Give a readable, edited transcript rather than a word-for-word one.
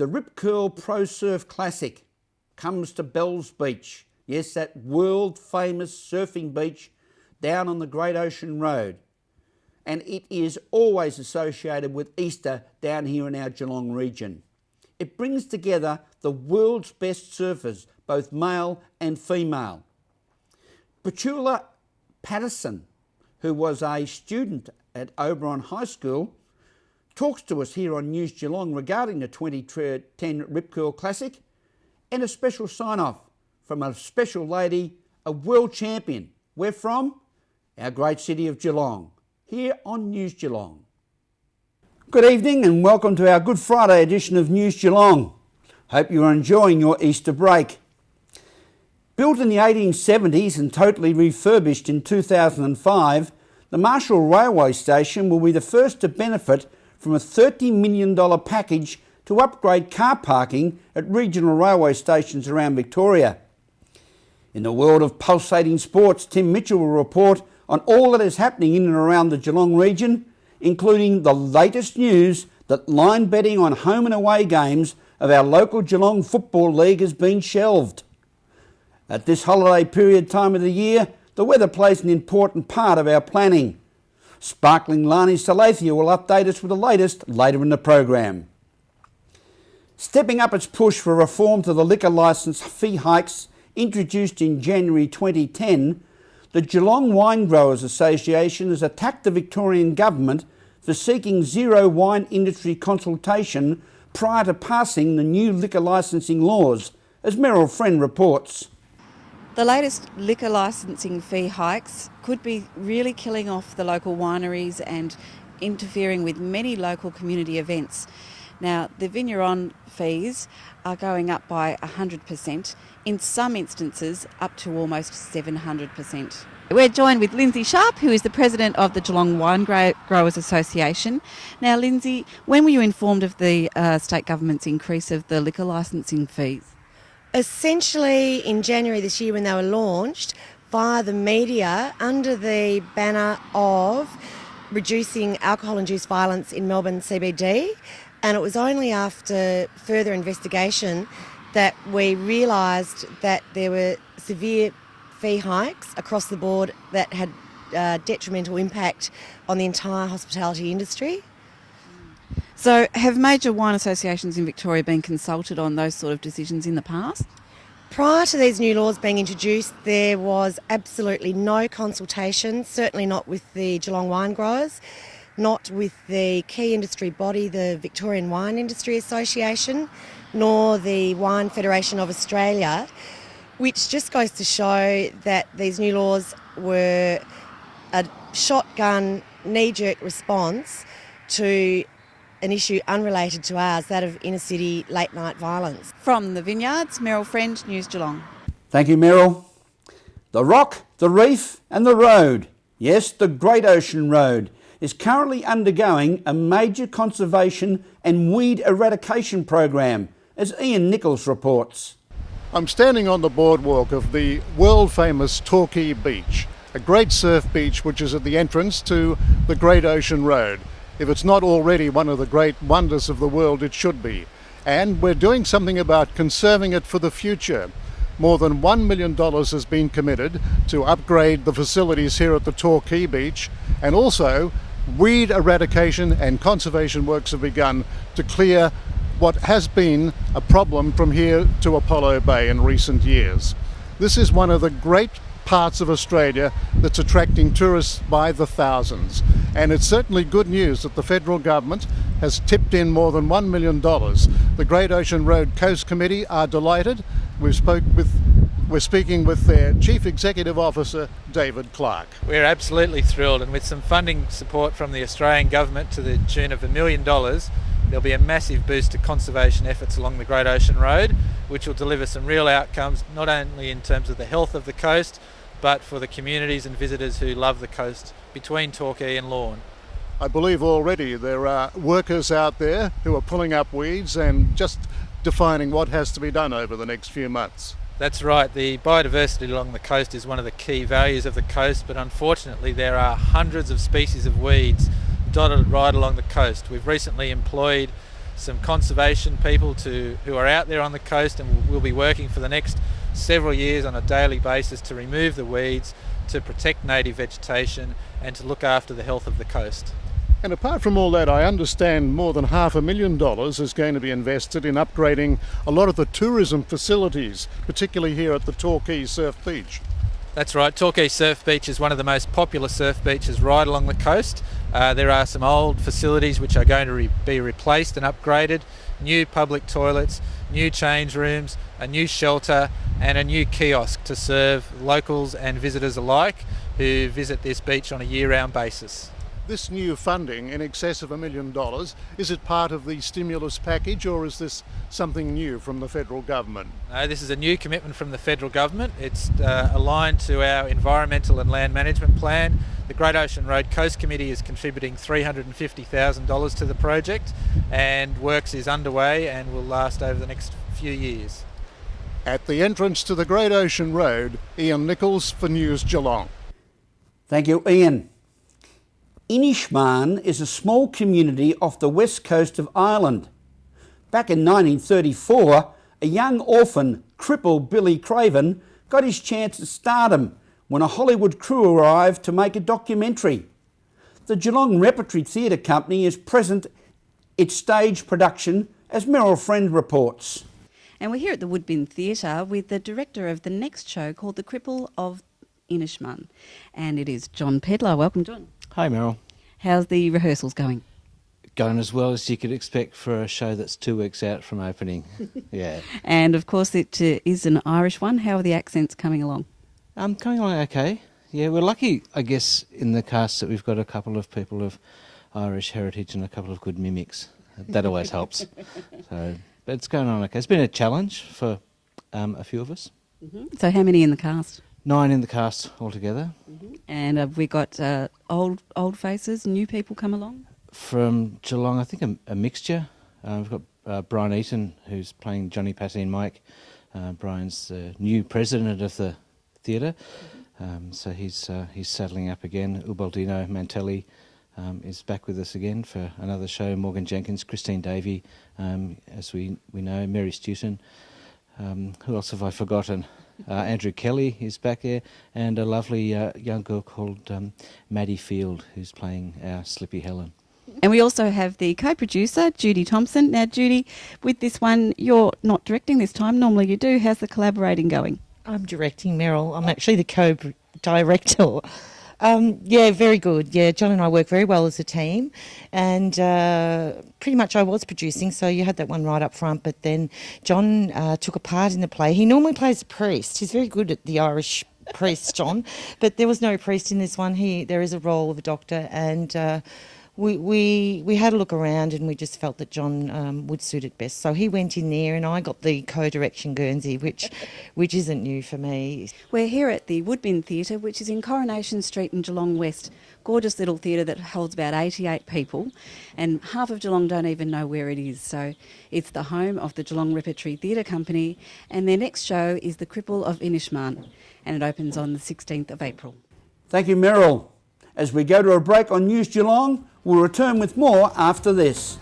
The Rip Curl Pro Surf Classic comes to Bells Beach. Yes, that world famous surfing beach down on the Great Ocean Road. And it is always associated with Easter down here in our Geelong region. It brings together the world's best surfers, both male and female. Petula Patterson, who was a student at Oberon High School, talks to us here on News Geelong regarding the 2010 Rip Curl Classic and a special sign-off from a special lady, a world champion. We're from our great city of Geelong, here on News Geelong. Good evening and welcome to our Good Friday edition of News Geelong. Hope you are enjoying your Easter break. Built in the 1870s and totally refurbished in 2005, the Marshall Railway Station will be the first to benefit from a $30 million package to upgrade car parking at regional railway stations around Victoria. In the world of pulsating sports, Tim Michell will report on all that is happening in and around the Geelong region, including the latest news that line betting on home and away games of our local Geelong Football League has been shelved. At this holiday period time of the year, the weather plays an important part of our planning. Sparkling Larni Salathiel will update us with the latest later in the program. Stepping up its push for reform to the liquor licence fee hikes introduced in January 2010, the Geelong Wine Growers Association has attacked the Victorian Government for seeking zero wine industry consultation prior to passing the new liquor licensing laws, as Meryl Friend reports. The latest liquor licensing fee hikes could be really killing off the local wineries and interfering with many local community events. Now, the vigneron fees are going up by 100%, in some instances up to almost 700%. We're joined with Lindsay Sharp, who is the president of the Geelong Wine Growers Association. Now, Lindsay, when were you informed of the state government's increase of the liquor licensing fees? Essentially in January this year when they were launched via the media under the banner of reducing alcohol-induced violence in Melbourne CBD, and it was only after further investigation that we realised that there were severe fee hikes across the board that had detrimental impact on the entire hospitality industry. So have major wine associations in Victoria been consulted on those sort of decisions in the past? Prior to these new laws being introduced, there was absolutely no consultation, certainly not with the Geelong Wine Growers, not with the key industry body, the Victorian Wine Industry Association, nor the Wine Federation of Australia, which just goes to show that these new laws were a shotgun, knee-jerk response to an issue unrelated to ours, that of inner-city late-night violence. From the Vineyards, Meryl Friend, News Geelong. Thank you, Meryl. The Rock, the Reef and the Road, yes, the Great Ocean Road, is currently undergoing a major conservation and weed eradication program, as Ian Nicholls reports. I'm standing on the boardwalk of the world-famous Torquay Beach, a great surf beach which is at the entrance to the Great Ocean Road. If it's not already one of the great wonders of the world, it should be. And we're doing something about conserving it for the future. More than $1 million has been committed to upgrade the facilities here at the Torquay Beach, and also weed eradication and conservation works have begun to clear what has been a problem from here to Apollo Bay in recent years. This is one of the great parts of Australia that's attracting tourists by the thousands, and it's certainly good news that the federal government has tipped in more than $1 million. The Great Ocean Road Coast Committee are delighted. We're speaking with their Chief Executive Officer, David Clark. We're absolutely thrilled, and with some funding support from the Australian government to the tune of $1 million, there'll be a massive boost to conservation efforts along the Great Ocean Road, which will deliver some real outcomes, not only in terms of the health of the coast, but for the communities and visitors who love the coast between Torquay and Lorne. I believe already there are workers out there who are pulling up weeds and just defining what has to be done over the next few months. That's right. The biodiversity along the coast is one of the key values of the coast, but unfortunately there are hundreds of species of weeds dotted right along the coast. We've recently employed some conservation people who are out there on the coast and will be working for the next several years on a daily basis to remove the weeds, to protect native vegetation and to look after the health of the coast. And apart from all that, I understand more than $500,000 is going to be invested in upgrading a lot of the tourism facilities, particularly here at the Torquay Surf Beach. That's right, Torquay Surf Beach is one of the most popular surf beaches right along the coast. There are some old facilities which are going to be replaced and upgraded, new public toilets, new change rooms, a new shelter and a new kiosk to serve locals and visitors alike who visit this beach on a year-round basis. This new funding in excess of $1 million, is it part of the stimulus package or is this something new from the federal government? No, this is a new commitment from the federal government. It's aligned to our environmental and land management plan. The Great Ocean Road Coast Committee is contributing $350,000 to the project and works is underway and will last over the next few years. At the entrance to the Great Ocean Road, Ian Nicholls for News Geelong. Thank you, Ian. Inishmaan is a small community off the west coast of Ireland. Back in 1934, a young orphan, cripple Billy Craven, got his chance at stardom when a Hollywood crew arrived to make a documentary. The Geelong Repertory Theatre Company is present its stage production, as Meryl Friend reports. And we're here at the Woodbine Theatre with the director of the next show called The Cripple of Inishmaan. And it is John Pedlar. Welcome, John. Hi, Meryl. How's the rehearsals going? Going as well as you could expect for a show that's 2 weeks out from opening. Yeah. And of course it is an Irish one. How are the accents coming along? Coming along okay. Yeah, we're lucky, I guess, in the cast that we've got a couple of people of Irish heritage and a couple of good mimics. That always helps. So, but it's going on okay. It's been a challenge for a few of us. Mm-hmm. So how many in the cast? 9 in the cast altogether. Mm-hmm. And have we got old faces, new people come along? From Geelong, I think a mixture. We've got Brian Eaton, who's playing Johnny Patty and Mike. Brian's the new president of the theatre, so he's saddling up again. Ubaldino Mantelli is back with us again for another show. Morgan Jenkins, Christine Davey, as we know, Mary Stewton. Who else have I forgotten? Andrew Kelly is back there, and a lovely young girl called Maddie Field, who's playing our Slippy Helen. And we also have the co-producer, Judy Thompson. Now, Judy, with this one, you're not directing this time. Normally you do. How's the collaborating going? I'm directing, Meryl. I'm actually the co-director. Yeah, very good. Yeah, John and I work very well as a team, and pretty much I was producing, so you had that one right up front, but then John took a part in the play. He normally plays a priest. He's very good at the Irish priest, John, but there was no priest in this one. There is a role of a doctor, and we had a look around and we just felt that John would suit it best. So he went in there and I got the co-direction Guernsey, which isn't new for me. We're here at the Woodbine Theatre, which is in Coronation Street in Geelong West. Gorgeous little theatre that holds about 88 people, and half of Geelong don't even know where it is. So it's the home of the Geelong Repertory Theatre Company, and their next show is The Cripple of Inishmaan, and it opens on the 16th of April. Thank you, Meryl. As we go to a break on News Geelong, we'll return with more after this.